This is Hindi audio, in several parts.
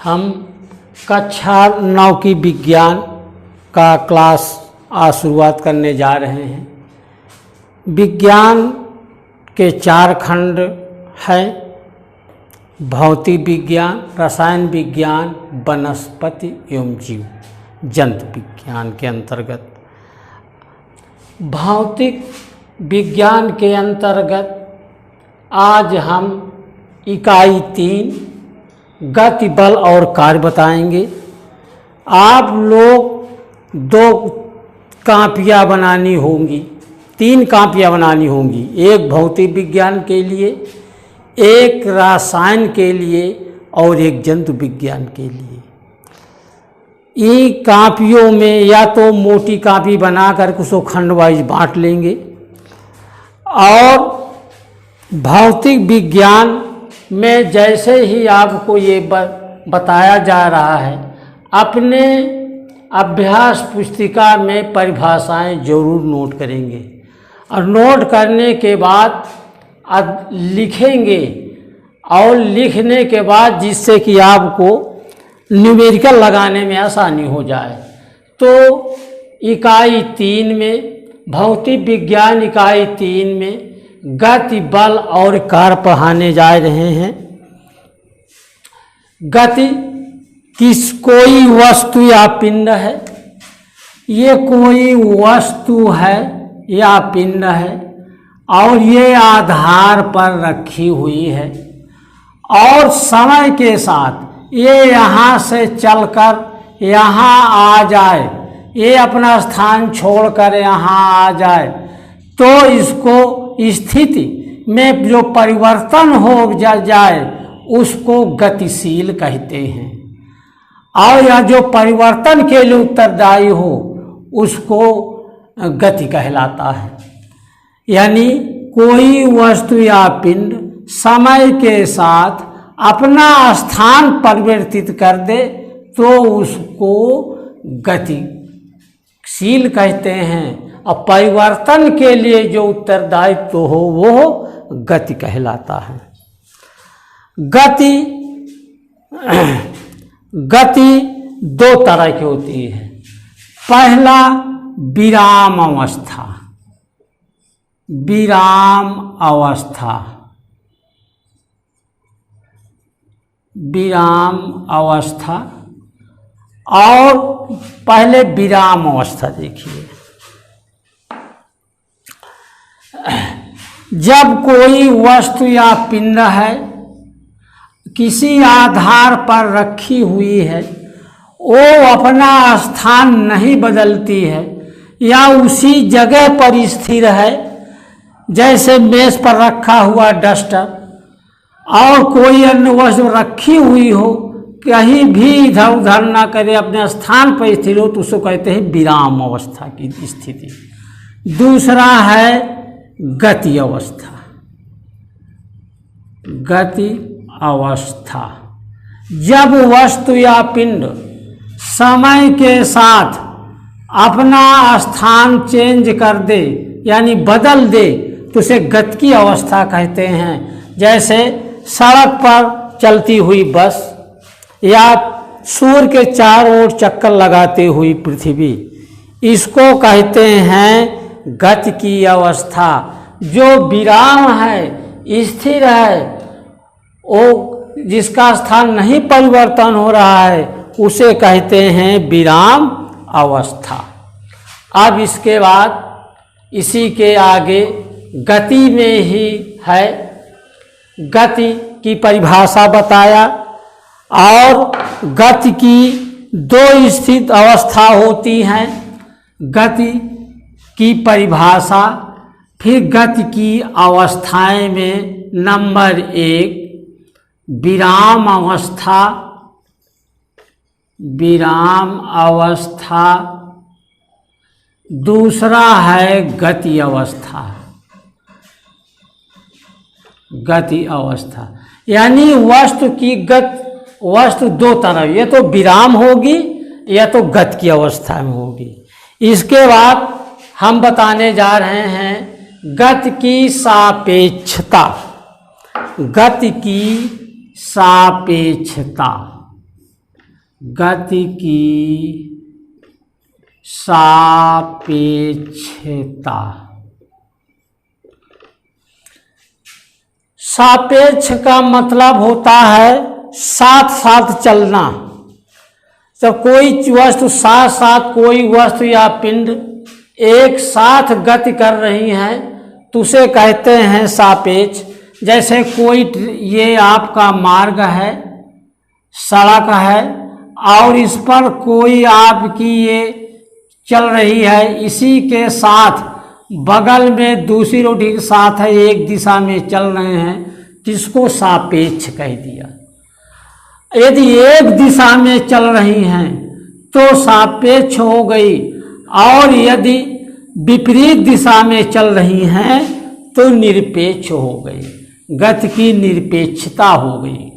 हम कक्षा 9 की विज्ञान का क्लास आज शुरुआत करने जा रहे हैं। विज्ञान के 4 खंड हैं: भौतिक विज्ञान, रसायन विज्ञान, वनस्पति एवं जीव जंतु विज्ञान के अंतर्गत। भौतिक विज्ञान के अंतर्गत आज हम इकाई 3 गति, बल और कार्य बताएंगे। आप लोग 2 कापियाँ बनानी होंगी, 3 कापियाँ बनानी होंगी, एक भौतिक विज्ञान के लिए, एक रसायन के लिए और एक जंतु विज्ञान के लिए। इन कापियों में या तो मोटी कापी बनाकर उसको खंड वाइज बांट लेंगे और भौतिक विज्ञान में जैसे ही आपको ये बताया जा रहा है, अपने अभ्यास पुस्तिका में परिभाषाएं जरूर नोट करेंगे और नोट करने के बाद लिखेंगे और लिखने के बाद जिससे कि आपको न्यूमेरिकल लगाने में आसानी हो जाए। तो इकाई 3 में, भौतिक विज्ञान इकाई 3 में गति, बल और कार्य पढ़ाने जा रहे हैं। गति कोई वस्तु या पिंड है, ये कोई वस्तु है या पिंड है और ये आधार पर रखी हुई है और समय के साथ ये यहाँ से चलकर यहाँ आ जाए, ये अपना स्थान छोड़कर यहाँ आ जाए, तो इसको स्थिति में जो परिवर्तन हो जाए उसको गतिशील कहते हैं और यह जो परिवर्तन के लिए उत्तरदायी हो उसको गति कहलाता है। यानी कोई वस्तु या पिंड समय के साथ अपना स्थान परिवर्तित कर दे तो उसको गतिशील कहते हैं और परिवर्तन के लिए जो उत्तरदायित्व हो वो गति कहलाता है। गति 2 तरह की होती है। पहला विराम अवस्था, विराम अवस्था, विराम अवस्था। और पहले विराम अवस्था देखिए, जब कोई वस्तु या पिंड है किसी आधार पर रखी हुई है, वो अपना स्थान नहीं बदलती है या उसी जगह पर स्थिर है, जैसे मेज पर रखा हुआ डस्टर और कोई अन्य वस्तु रखी हुई हो, कहीं भी इधर उधर ना करे, अपने स्थान पर स्थिर हो, तो उसको कहते हैं विराम अवस्था की स्थिति। दूसरा है गति अवस्था। गति अवस्था, जब वस्तु या पिंड समय के साथ अपना स्थान चेंज कर दे यानी बदल दे तो उसे गति की अवस्था कहते हैं। जैसे सड़क पर चलती हुई बस या सूर्य के चारों ओर चक्कर लगाते हुई पृथ्वी, इसको कहते हैं गति की अवस्था। जो विराम है, स्थिर है, वो जिसका स्थान नहीं परिवर्तन हो रहा है, उसे कहते हैं विराम अवस्था। अब इसके बाद इसी के आगे गति में ही है, गति की परिभाषा बताया और गति की 2 स्थित अवस्था होती हैं। गति की परिभाषा, फिर गति की अवस्थाएं में नंबर 1 विराम अवस्था, विराम अवस्था। दूसरा है गति अवस्था, गति अवस्था। यानी वस्तु की वस्तु 2 तरह, ये तो विराम होगी या तो गति की अवस्था में होगी। इसके बाद हम बताने जा रहे हैं गति की सापेक्षता, गति की सापेक्षता। गति की सापेक्षता। सापेक्ष का मतलब होता है साथ साथ चलना। जब कोई वस्तु साथ साथ कोई वस्तु या पिंड एक साथ गति कर रही हैं तो उसे कहते हैं सापेक्ष। जैसे कोई ये आपका मार्ग है, सड़क है, और इस पर कोई आपकी ये चल रही है, इसी के साथ बगल में दूसरी रोटी के साथ है, एक दिशा में चल रहे हैं, जिसको सापेक्ष कह दिया। यदि एक दिशा में चल रही हैं तो सापेक्ष हो गई, और यदि विपरीत दिशा में चल रही हैं तो निरपेक्ष हो गई, गति की निरपेक्षता हो गई।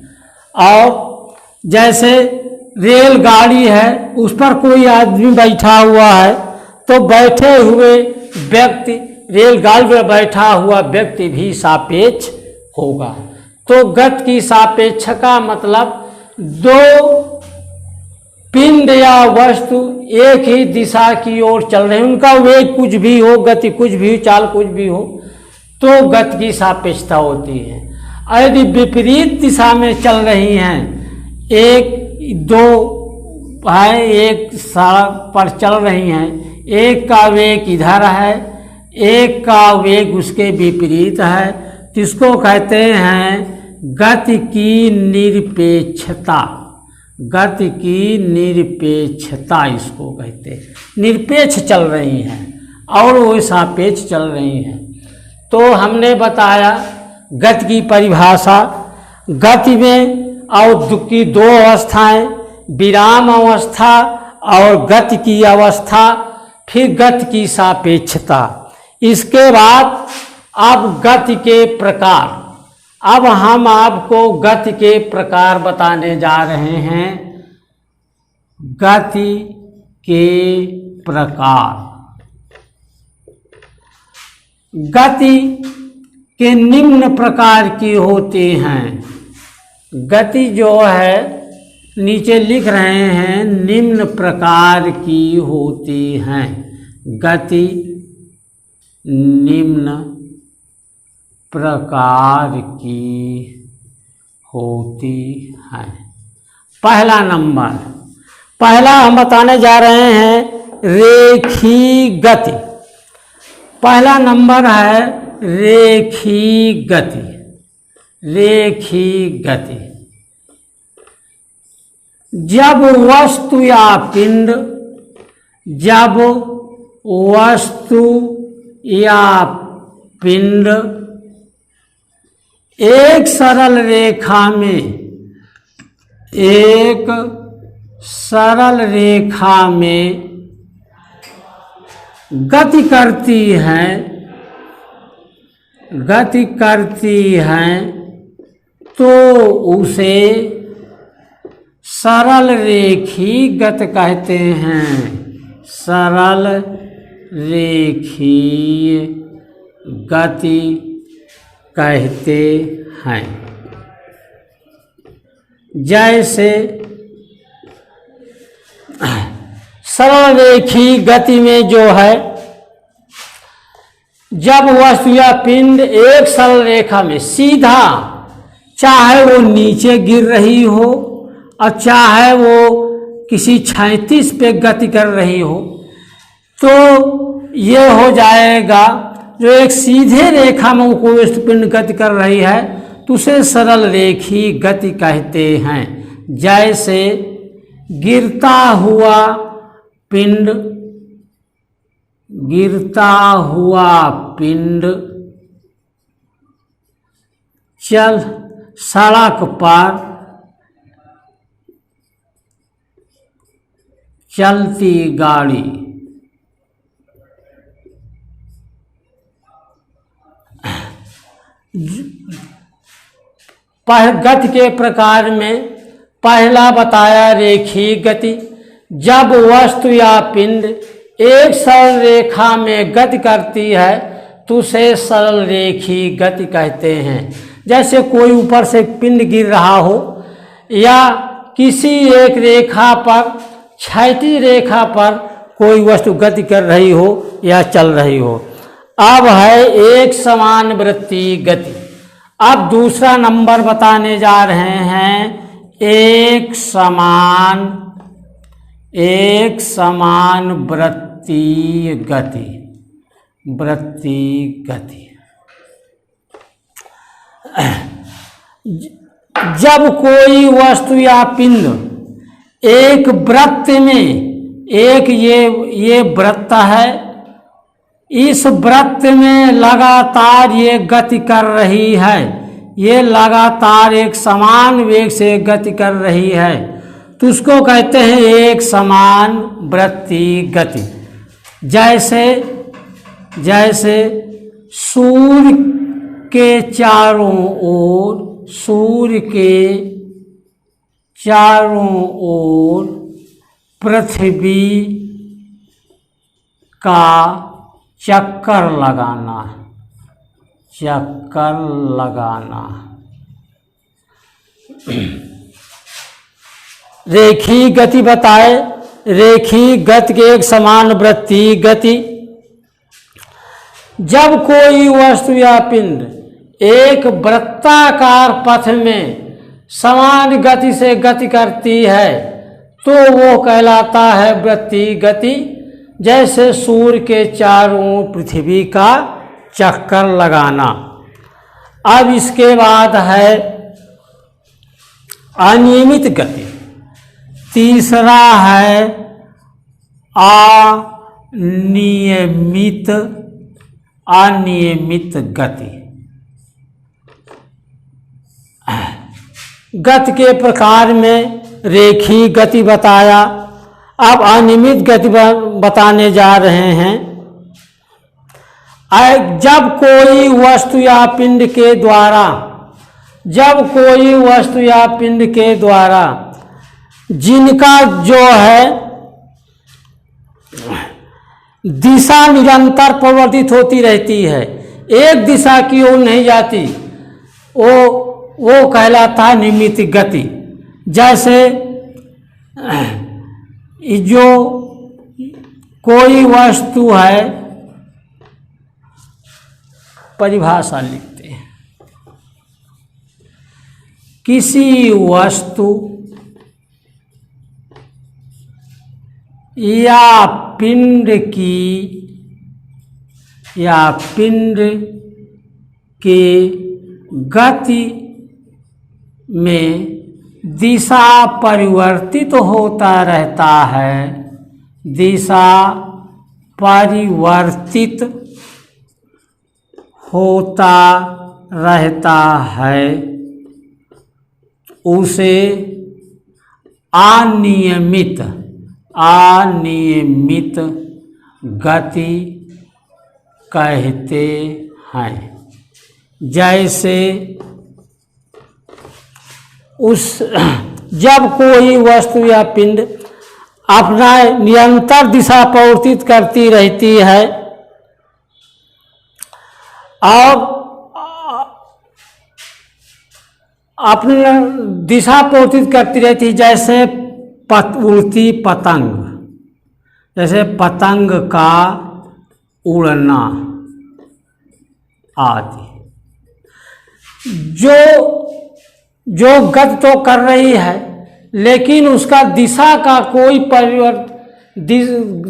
और जैसे रेलगाड़ी है, उस पर कोई आदमी बैठा हुआ है तो बैठे हुए व्यक्ति, रेलगाड़ी में बैठा हुआ व्यक्ति भी सापेक्ष होगा। तो गति की सापेक्ष का मतलब दो पिंड या वस्तु एक ही दिशा की ओर चल रहे हैं, उनका वेग कुछ भी हो, गति कुछ भी हो, चाल कुछ भी हो, तो गति की सापेक्षता होती है। और यदि विपरीत दिशा में चल रही हैं, एक दो है, एक सड़क पर चल रही हैं, एक का वेग इधर है, एक का वेग उसके विपरीत है, तो इसको कहते हैं गति की निरपेक्षता। गति की निरपेक्षता इसको कहते हैं। निरपेक्ष चल रही हैं और वो सापेक्ष चल रही हैं। तो हमने बताया गति की परिभाषा। गति में और की दो अवस्थाएं, विराम अवस्था और गति की अवस्था, फिर गति की सापेक्षता। इसके बाद अब गति के प्रकार। अब हम आपको गति के प्रकार बताने जा रहे हैं। गति के प्रकार। गति के निम्न प्रकार की होती हैं। गति जो है नीचे लिख रहे हैं, निम्न प्रकार की होती हैं। गति निम्न प्रकार की होती है। पहला नंबर, पहला हम बताने जा रहे हैं रेखी गति। पहला नंबर है रेखी गति। रेखी गति जब वस्तु या पिंड, जब वस्तु या पिंड एक सरल रेखा में, एक सरल रेखा में गति करती हैं, गति करती हैं, तो उसे सरल रेखी गति कहते हैं। सरल रेखीय गति कहते हैं। जैसे सरल रेखी गति में जो है, जब वस्तु या पिंड एक सरल रेखा में सीधा, चाहे वो नीचे गिर रही हो और चाहे वो किसी क्षैतिज पे गति कर रही हो, तो ये हो जाएगा जो एक सीधे रेखा में कोई वस्तु पिंड गति कर रही है तो उसे सरल रेखी गति कहते हैं। जैसे गिरता हुआ पिंड, गिरता हुआ पिंड चल सड़क पर चलती गाड़ी, गति के प्रकार में पहला बताया रेखीय गति। जब वस्तु या पिंड एक सरल रेखा में गति करती है तो उसे सरल रेखीय गति कहते हैं। जैसे कोई ऊपर से पिंड गिर रहा हो या किसी एक रेखा पर, क्षैतिज रेखा पर कोई वस्तु गति कर रही हो या चल रही हो। अब है एक समान वृत्ति गति। अब दूसरा नंबर बताने जा रहे हैं एक समान वृत्ति गति। जब कोई वस्तु या पिंड एक वृत्त में, एक ये वृत्त है, इस वृत्त में लगातार ये गति कर रही है, ये लगातार एक समान वेग से गति कर रही है, तो उसको कहते हैं एक समान वृत्ति गति। जैसे सूर्य के चारों ओर पृथ्वी का चक्कर लगाना। रेखीय गति बताए, रेखीय गति के एक समान वृत्ति गति। जब कोई वस्तु या पिंड एक वृत्ताकार पथ में समान गति से गति करती है तो वो कहलाता है वृत्ति गति। जैसे सूर्य के चारों ओर पृथ्वी का चक्कर लगाना। अब इसके बाद है अनियमित गति। तीसरा है अनियमित गति। गति के प्रकार में रेखीय गति बताया, अब अनियमित गति बताने जा रहे हैं। जब कोई वस्तु या पिंड के द्वारा जिनका जो है दिशा निरंतर परिवर्तित होती रहती है, एक दिशा की ओर नहीं जाती, वो कहलाता है नियमित गति। जैसे जो कोई वस्तु है, परिभाषा लिखते हैं, किसी वस्तु या पिंड के गति में दिशा परिवर्तित होता रहता है, दिशा परिवर्तित होता रहता है, उसे अनियमित गति कहते हैं। जैसे जब कोई वस्तु या पिंड अपना निरंतर दिशा परिवर्तित करती रहती है और अपना दिशा परिवर्तित करती रहती है, जैसे उड़ती पतंग, जैसे पतंग का उड़ना आदि, जो गति तो कर रही है लेकिन उसका दिशा का कोई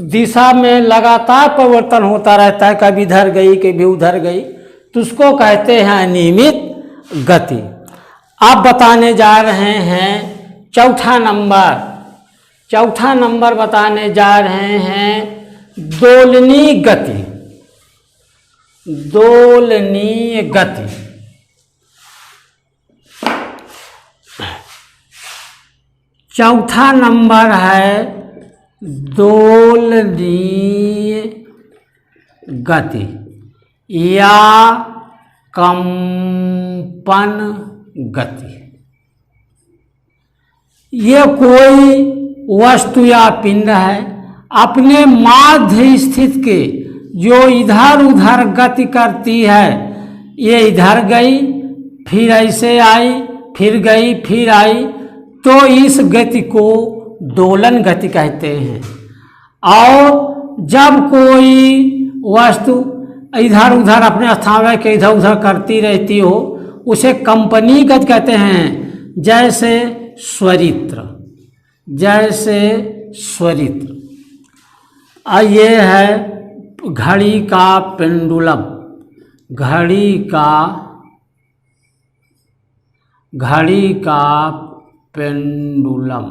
दिशा में लगातार परिवर्तन होता रहता है, कभी इधर गई कभी उधर गई, तो उसको कहते हैं अनियमित गति। अब बताने जा रहे हैं चौथा नंबर बताने जा रहे हैं दोलनीय गति। चौथा नंबर है दोलनीय गति या कंपन गति। ये कोई वस्तु या पिंड है, अपने माध्य स्थित के जो इधर उधर गति करती है, ये इधर गई फिर ऐसे आई फिर गई फिर आई, तो इस गति को दोलन गति कहते हैं। और जब कोई वस्तु इधर उधर अपने स्थान के इधर उधर करती रहती हो उसे कंपनी गति कहते हैं। जैसे स्वरित्र, जैसे स्वरित्र। ये है घड़ी का पेंडुलम, घड़ी का पेंडुलम।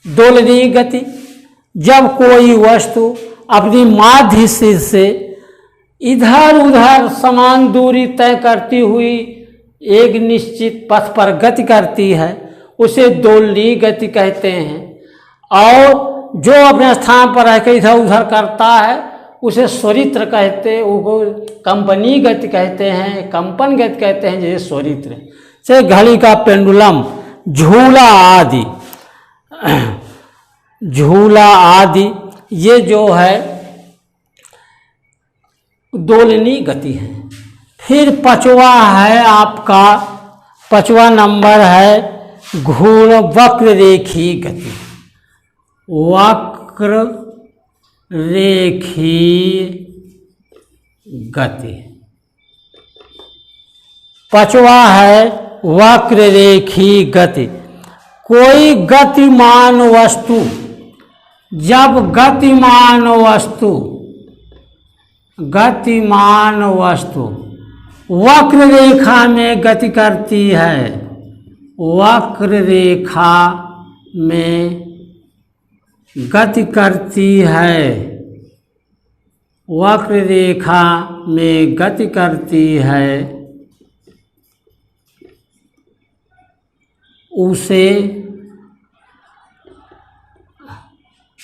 दोलनीय गति, जब कोई वस्तु अपनी माध्य से इधर उधर समान दूरी तय करती हुई एक निश्चित पथ पर गति करती है उसे दोलनीय गति कहते हैं। और जो अपने स्थान पर रहकर इधर उधर करता है उसे स्वरित्र कहते, वो कंपनी गति कहते हैं, कंपन गति कहते हैं, जैसे स्वरित्र। जैसे घड़ी का पेंडुलम, झूला आदि, झूला आदि ये जो है दोलनीय गति है। फिर पांचवा है आपका, पांचवा नंबर है घूर्ण वक्र रेखी गति। वक्र रेखी गति, पांचवा है वक्र रेखी गति। कोई गतिमान वस्तु, जब गतिमान वस्तु वक्र रेखा में गति करती है, वक्र रेखा में गति करती है, वक्र रेखा में गति करती है, उसे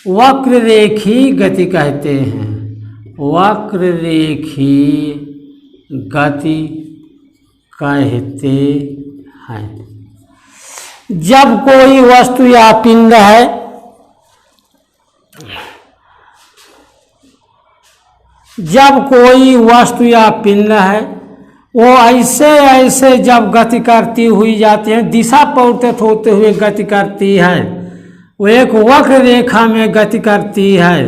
वक्र रेखी गति कहते हैं। वक्र रेखी गति कहते हैं। जब कोई वस्तु या पिंड है, जब कोई वस्तु या पिंड है वो ऐसे ऐसे जब गति करती हुई जाती है, दिशा परिवर्तित होते हुए गति करती है, वो एक वक्र रेखा में गति करती है।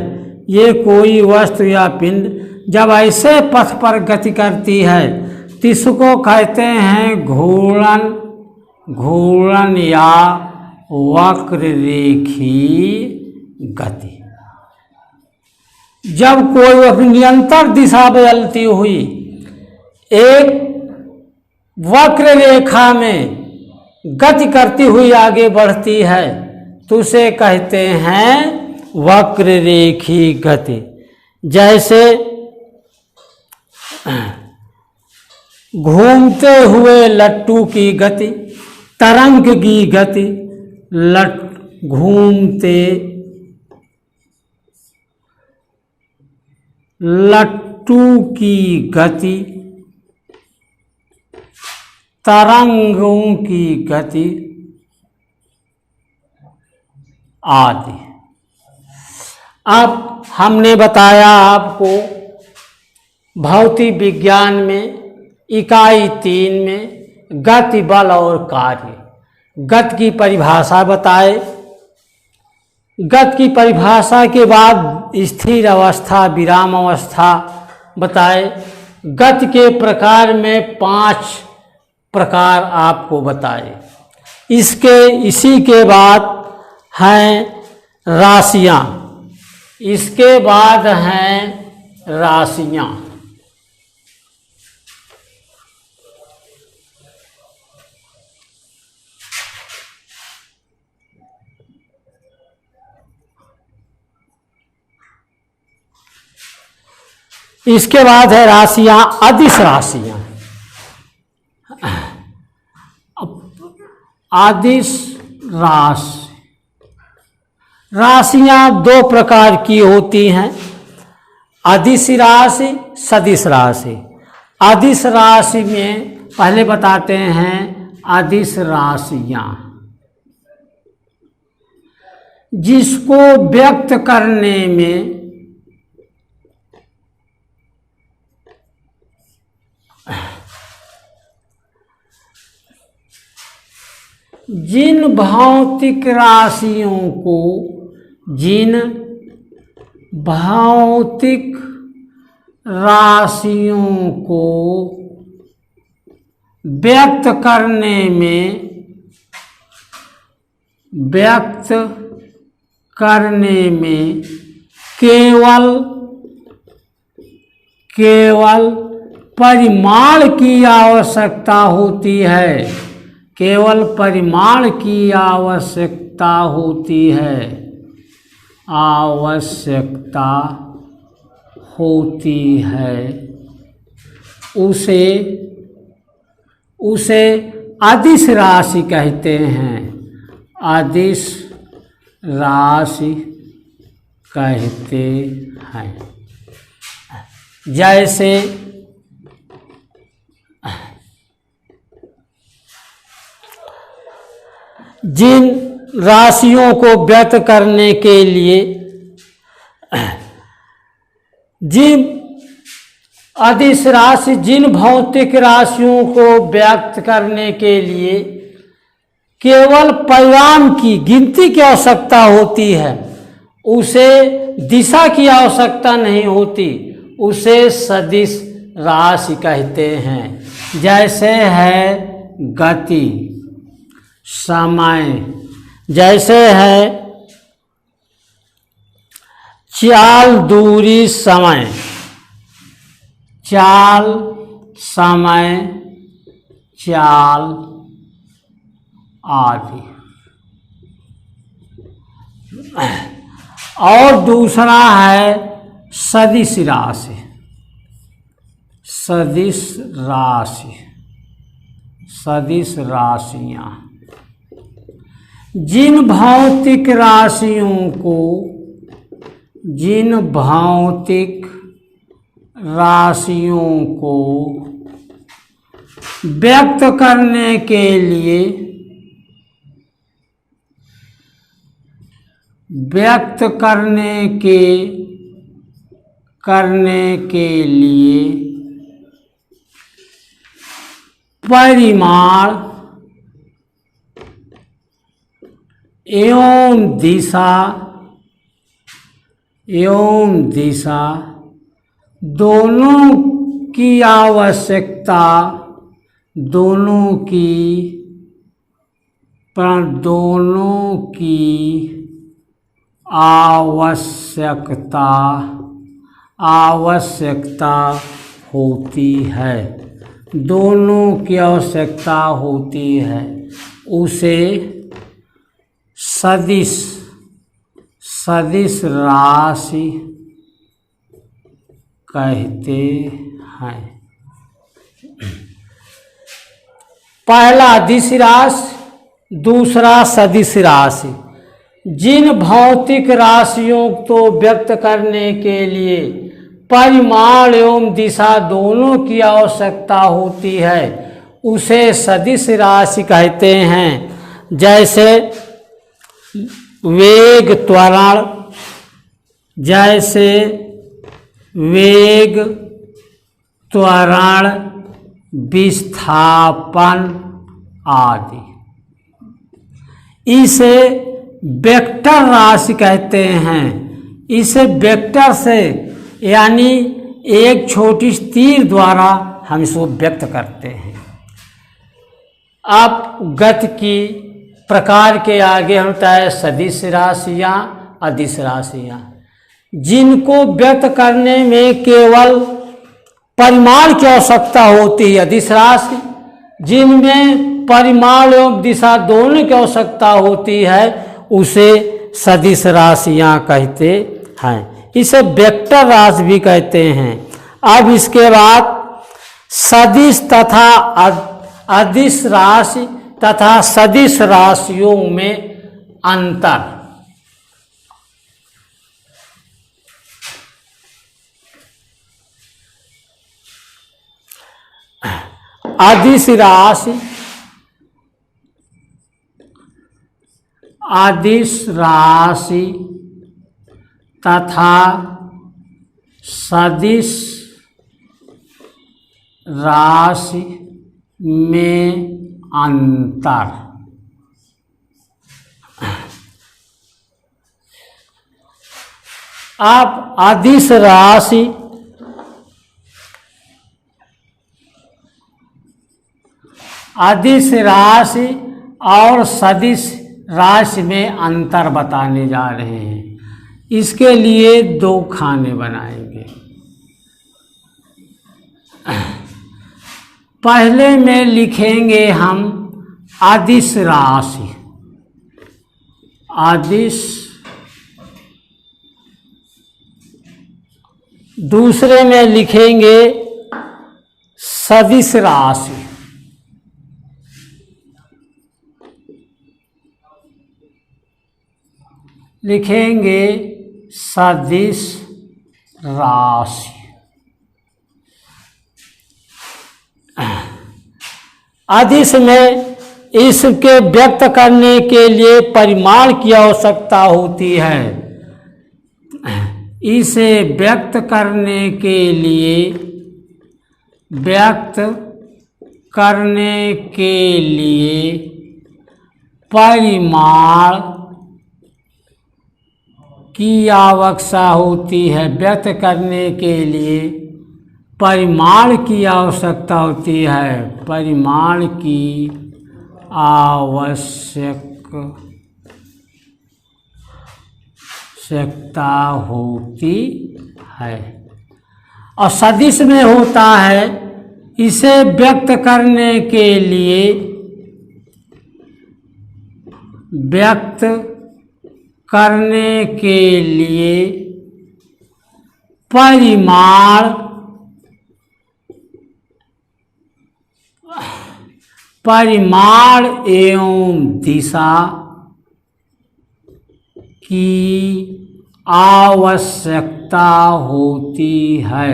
ये कोई वस्तु या पिंड जब ऐसे पथ पर गति करती है तो इसको कहते हैं घूर्णन, घूर्णन या वक्र रेखी गति। जब कोई अपनी निरंतर दिशा बदलती हुई एक वक्र रेखा में गति करती हुई आगे बढ़ती है तो उसे कहते हैं वक्र रेखी गति। जैसे घूमते हुए लट्टू की गति, तरंग की गति, घूमते लट्टू की गति, तरंगों की गति आदि। अब हमने बताया आपको भौतिक विज्ञान में इकाई 3 में गति, बल और कार्य। गति की परिभाषा बताए। गति की परिभाषा के बाद स्थिर अवस्था, विराम अवस्था बताए। गति के प्रकार में 5 प्रकार आपको बताए। इसी के बाद हैं राशियां, इसके बाद हैं राशियां। इसके बाद है राशियां, अदिश राशियां। अदिश राशि, राशियां 2 प्रकार की होती हैं, अदिश राशि, सदिश राशि। अदिश राशि में पहले बताते हैं अदिश राशियां, जिसको व्यक्त करने में जिन भौतिक राशियों को जिन भौतिक राशियों को व्यक्त करने में केवल परिमाण की आवश्यकता होती है, केवल परिमाण की आवश्यकता होती है, आवश्यकता होती है, उसे अदिश राशि कहते हैं, अदिश राशि कहते हैं। जैसे जिन राशियों को व्यक्त करने के लिए जिन अदिश राशि जिन भौतिक राशियों को व्यक्त करने के लिए केवल परिणाम की गिनती की आवश्यकता होती है, उसे दिशा की आवश्यकता नहीं होती, उसे सदिश राशि कहते हैं। जैसे है गति, समय, जैसे है चाल, दूरी, समय, चाल, समय, चाल आदि। और दूसरा है सदिश राशि, सदिश राशि, सदिश राशियाँ जिन भौतिक राशियों को जिन भौतिक राशियों को व्यक्त करने के लिए व्यक्त करने के लिए परिमाण एवं दिशा दोनों की आवश्यकता आवश्यकता होती है, दोनों की आवश्यकता होती है, उसे सदिश राशि कहते हैं। पहला अदिश राशि, दूसरा सदिश राशि। जिन भौतिक राशियों को व्यक्त करने के लिए परिमाण एवं दिशा दोनों की आवश्यकता होती है, उसे सदिश राशि कहते हैं। जैसे वेग, त्वरण, जैसे वेग, त्वरण, विस्थापन आदि। इसे वेक्टर राशि कहते हैं। इसे वेक्टर से यानी एक छोटी तीर द्वारा हम इसको व्यक्त करते हैं। अब गति की प्रकार के आगे होता है सदिश राशियाँ, अदिश राशियाँ, जिनको व्यक्त करने में केवल परिमाण की आवश्यकता होती है अदिश राशि, जिनमें परिमाण एवं दिशा दोनों की आवश्यकता होती है, उसे सदिश राशियाँ कहते हैं। इसे वेक्टर राशि भी कहते हैं। अब इसके बाद सदिश तथा अदिश राशि तथा सदिश राशियों में अंतर। अदिश राशि, अदिश राशि तथा सदिश राशि में अंतर। आप अदिश राशि और सदिश राशि में अंतर बताने जा रहे हैं। इसके लिए 2 खाने बनाएंगे। पहले में लिखेंगे हम अदिश राशि, अदिश। दूसरे में लिखेंगे सदिश राशि। लिखेंगे सदिश राशि। अदिश में इसके व्यक्त करने के लिए परिमाण की आवश्यकता होती है। इसे व्यक्त करने के लिए परिमाण की आवश्यकता होती है। व्यक्त करने के लिए परिमाण की आवश्यकता होती है। परिमाण की आवश्यकता होती है। और सदिश में होता है, इसे व्यक्त करने के लिए परिमाण एवं दिशा की आवश्यकता होती है।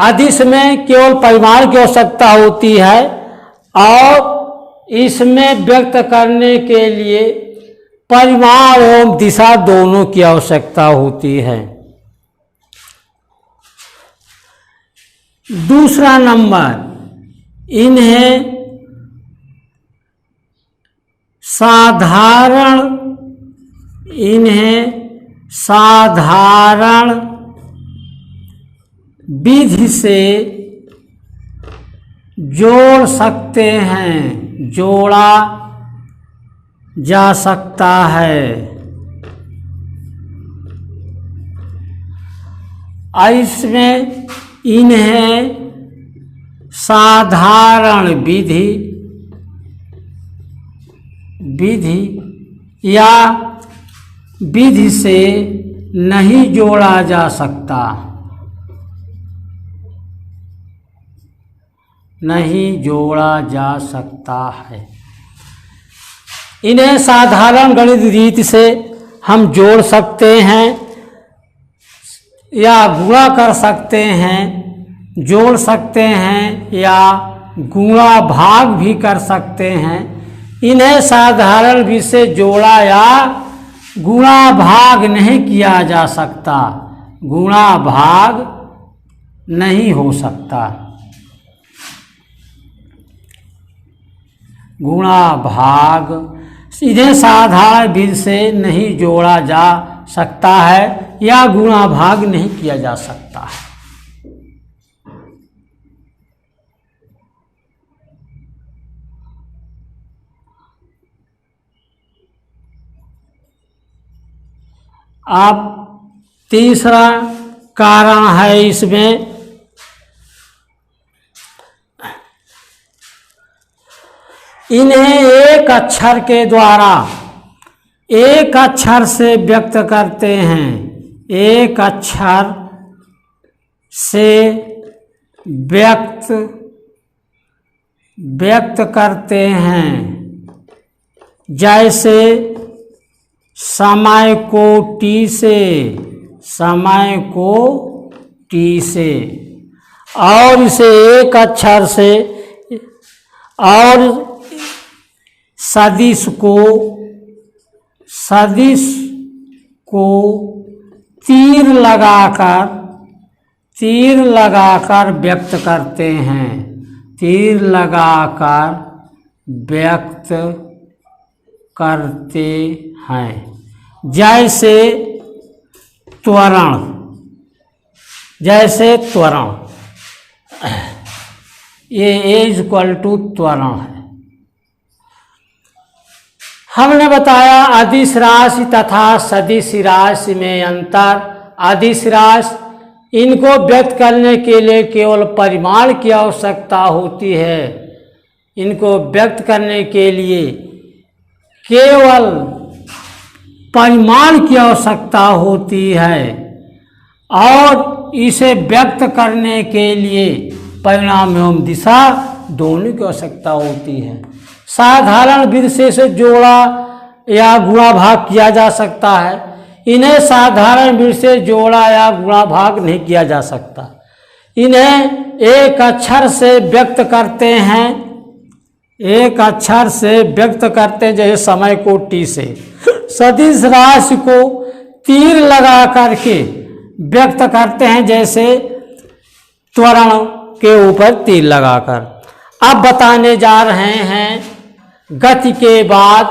अदिश में केवल परिमाण की आवश्यकता होती है और इसमें व्यक्त करने के लिए परिमाण एवं दिशा दोनों की आवश्यकता होती है। दूसरा नंबर, इन्हें साधारण विधि से जोड़ सकते हैं, जोड़ा जा सकता है। इसमें इन्हें साधारण विधि या विधि से नहीं जोड़ा जा सकता, नहीं जोड़ा जा सकता है। इन्हें साधारण गणित रीति से हम जोड़ सकते हैं या गुणा कर सकते हैं, जोड़ सकते हैं या गुणा भाग भी कर सकते हैं। इन्हें साधारण विधि से जोड़ा या गुणा भाग नहीं किया जा सकता, गुणा भाग नहीं हो सकता। गुणा भाग इन्हें साधारण विधि से नहीं जोड़ा जा सकता है या गुणा भाग नहीं किया जा सकता है। अब तीसरा कारण है इसमें, इन्हें एक अक्षर के द्वारा, एक अक्षर से व्यक्त करते हैं, एक अक्षर से व्यक्त करते हैं। जैसे समय को टी से, और इसे एक अक्षर से, और सदिश को तीर लगाकर व्यक्त करते हैं, तीर लगाकर व्यक्त करते हैं। जैसे त्वरण, जैसे त्वरण, ये इज इक्वल टू त्वरण है। हमने बताया अदिश राशि तथा सदिश राशि में अंतर। अदिश राशि इनको व्यक्त करने के लिए केवल परिमाण की आवश्यकता होती है। इनको व्यक्त करने के लिए केवल परिमाण की आवश्यकता होती है और इसे व्यक्त करने के लिए परिणाम एवं दिशा दोनों की आवश्यकता होती है। साधारण विधि से जोड़ा या गुणा भाग किया जा सकता है। इन्हें साधारण विधि से जोड़ा या गुणा भाग नहीं किया जा सकता। इन्हें एक अक्षर से व्यक्त करते हैं, एक अक्षर से व्यक्त करते हैं, जैसे समय को टी से। सदिश राशि को तीर लगा करके व्यक्त करते हैं, जैसे त्वरण के ऊपर तीर लगाकर। अब बताने जा रहे हैं गति के बाद